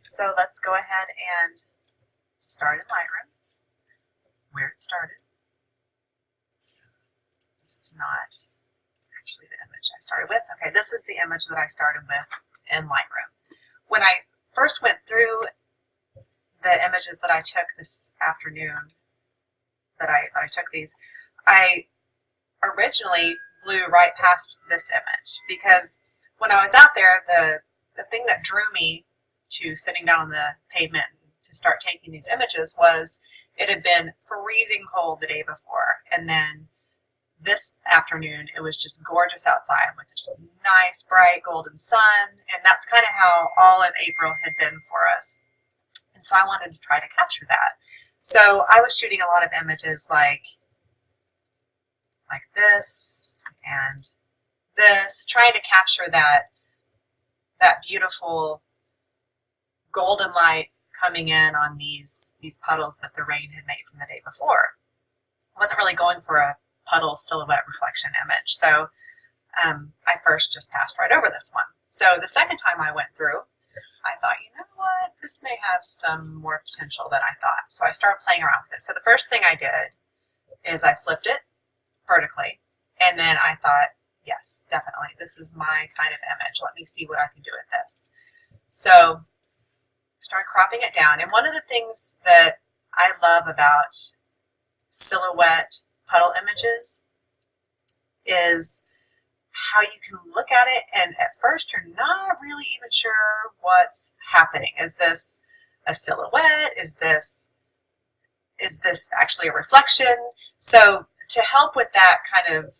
So let's go ahead and start in Lightroom, where it started. This is not actually the image I started with. Okay, this is the image that I started with in Lightroom. When I first went through the images that I took this afternoon, that I took these, I originally blew right past this image because when I was out there, the thing that drew me to sitting down on the pavement to start taking these images was it had been freezing cold the day before, and then this afternoon it was just gorgeous outside with this nice bright golden sun, and that's kind of how all of April had been for us. And so I wanted to try to capture that. So I was shooting a lot of images like this and this, trying to capture that beautiful golden light coming in on these puddles that the rain had made from the day before. I wasn't really going for a puddle silhouette reflection image, so I first just passed right over this one. So the second time I went through, I thought, you know what, this may have some more potential than I thought. So I started playing around with it. So the first thing I did is I flipped it vertically, and then I thought, yes, definitely, this is my kind of image. Let me see what I can do with this. So start cropping it down. And one of the things that I love about silhouette puddle images is how you can look at it and at first you're not really even sure what's happening. Is this a silhouette? Is this actually a reflection? So to help with that kind of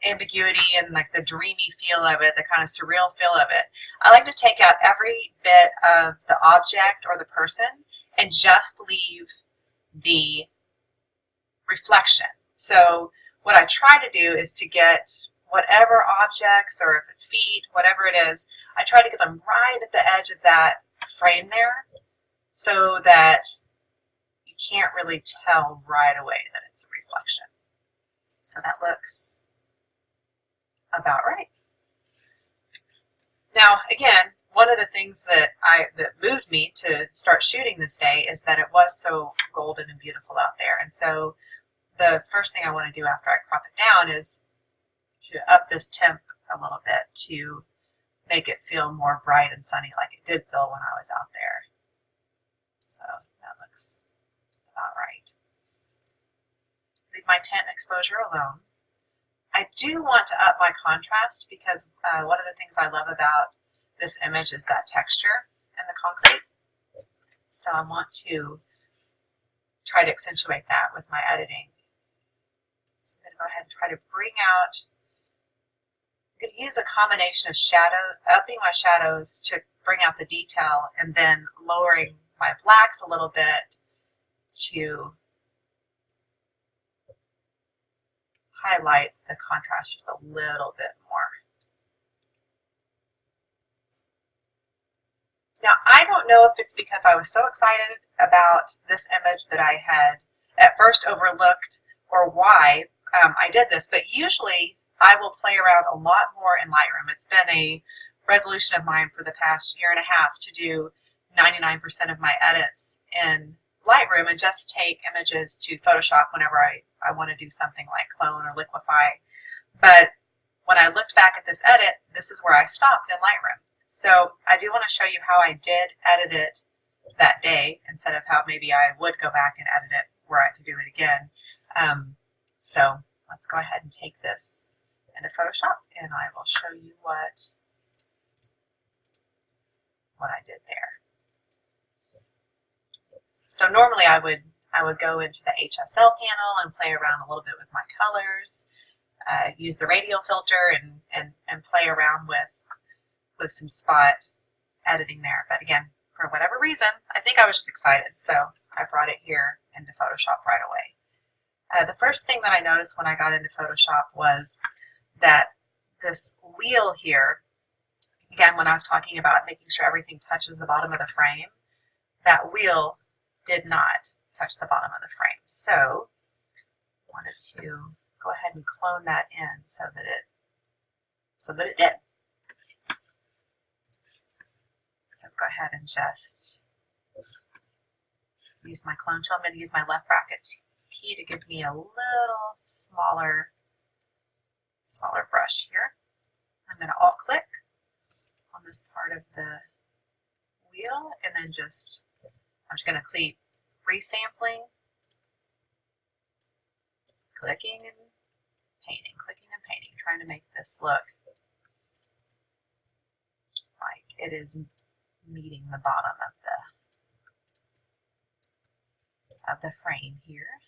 ambiguity and like the dreamy feel of it, the kind of surreal feel of it, I like to take out every bit of the object or the person and just leave the reflection. So what I try to do is to get whatever objects, or if it's feet, whatever it is, I try to get them right at the edge of that frame there so that you can't really tell right away that it's a reflection. So that looks about right. Now, again, one of the things that moved me to start shooting this day is that it was so golden and beautiful out there. And so the first thing I want to do after I crop it down is to up this temp a little bit to make it feel more bright and sunny like it did feel when I was out there. So that looks about right. Leave my tint and exposure alone. I do want to up my contrast because one of the things I love about this image is that texture and the concrete. So I want to try to accentuate that with my editing. So I'm going to go ahead and try to bring out, I'm going to use a combination of upping my shadows to bring out the detail, and then lowering my blacks a little bit to highlight the contrast just a little bit more. Now, I don't know if it's because I was so excited about this image that I had at first overlooked or why I did this, but usually I will play around a lot more in Lightroom. It's been a resolution of mine for the past year and a half to do 99% of my edits in Lightroom and just take images to Photoshop whenever I want to do something like clone or liquefy. But when I looked back at this edit, this is where I stopped in Lightroom. So I do want to show you how I did edit it that day instead of how maybe I would go back and edit it were I to do it again. So let's go ahead and take this into Photoshop and I will show you what I did there. So normally I would go into the HSL panel and play around a little bit with my colors, use the radial filter and play around with some spot editing there. But again, for whatever reason, I think I was just excited, so I brought it here into Photoshop right away. The first thing that I noticed when I got into Photoshop was that this wheel here, again, when I was talking about making sure everything touches the bottom of the frame, that wheel did not touch the bottom of the frame. So I wanted to go ahead and clone that in so that it did. So go ahead and just use my clone tool. I'm going to use my left bracket key to give me a little smaller brush here. I'm going to alt click on this part of the wheel and then I'm just going to keep resampling, clicking and painting, trying to make this look like it is meeting the bottom of the frame here.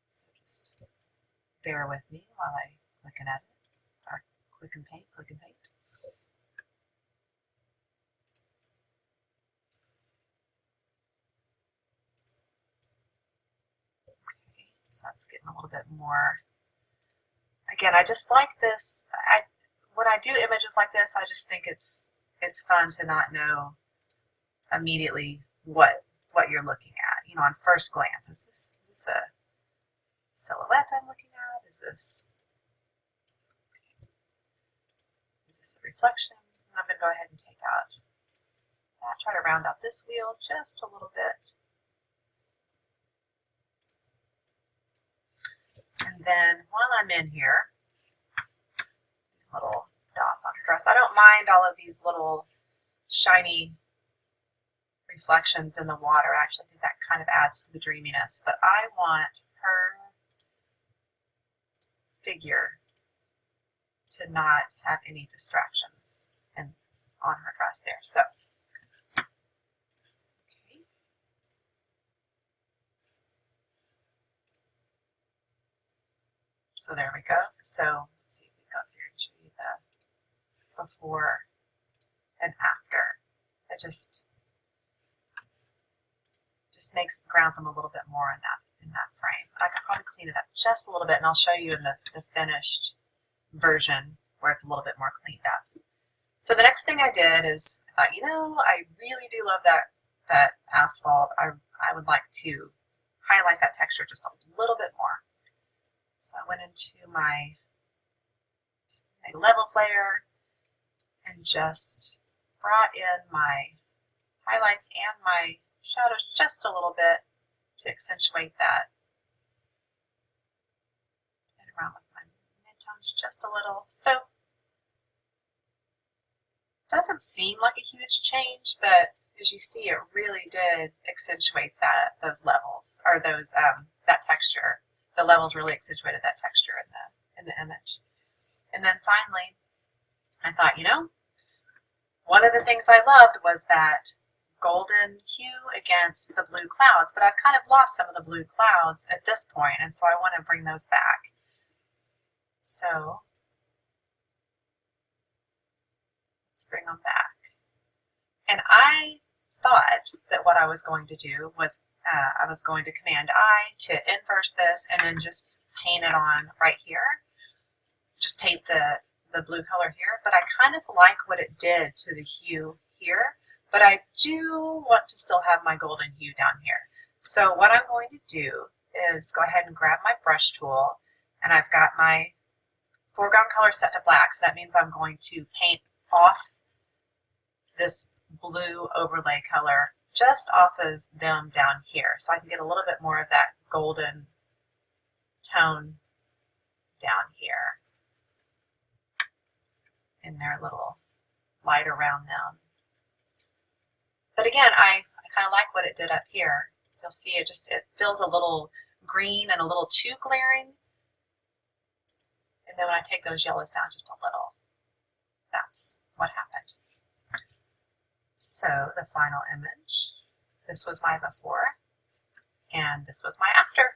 So just bear with me while I click and edit, or click and paint. Okay, so that's getting a little bit more. Again, I just like this. When I do images like this, I just think it's fun to not know immediately what you're looking at. You know, on first glance, is this a silhouette I'm looking at? Is this a reflection? I'm going to go ahead and take out that. Try to round out this wheel just a little bit. And then while I'm in here, these little dots on her dress. I don't mind all of these little shiny reflections in the water. I actually think that kind of adds to the dreaminess, but I want her figure to not have any distractions on her dress there. So, okay. So there we go. So let's see if we go up here and show you the before and after. It just grounds them a little bit more in that frame. I could probably clean it up just a little bit, and I'll show you in the finished version where it's a little bit more cleaned up. So the next thing I did is, you know, I really do love that asphalt. I would like to highlight that texture just a little bit more. So I went into my levels layer and just brought in my highlights and my shadows just a little bit to accentuate that. And around with my midtones just a little. So it doesn't seem like a huge change, but as you see, it really did accentuate those levels, or those that texture. The levels really accentuated that texture in the image. And then finally, I thought, you know, one of the things I loved was that golden hue against the blue clouds, but I've kind of lost some of the blue clouds at this point, and so I want to bring those back. So let's bring them back. And I thought that what I was going to do was I was going to Command I to inverse this and then just paint it on right here. Just paint the blue color here, but I kind of like what it did to the hue here, but I do want to still have my golden hue down here. So what I'm going to do is go ahead and grab my brush tool, and I've got my foreground color set to black, so that means I'm going to paint off this blue overlay color just off of them down here, so I can get a little bit more of that golden tone down here in their little light around them. But again, I kind of like what it did up here. You'll see it feels a little green and a little too glaring. And then when I take those yellows down just a little, that's what happened. So the final image, this was my before, and this was my after.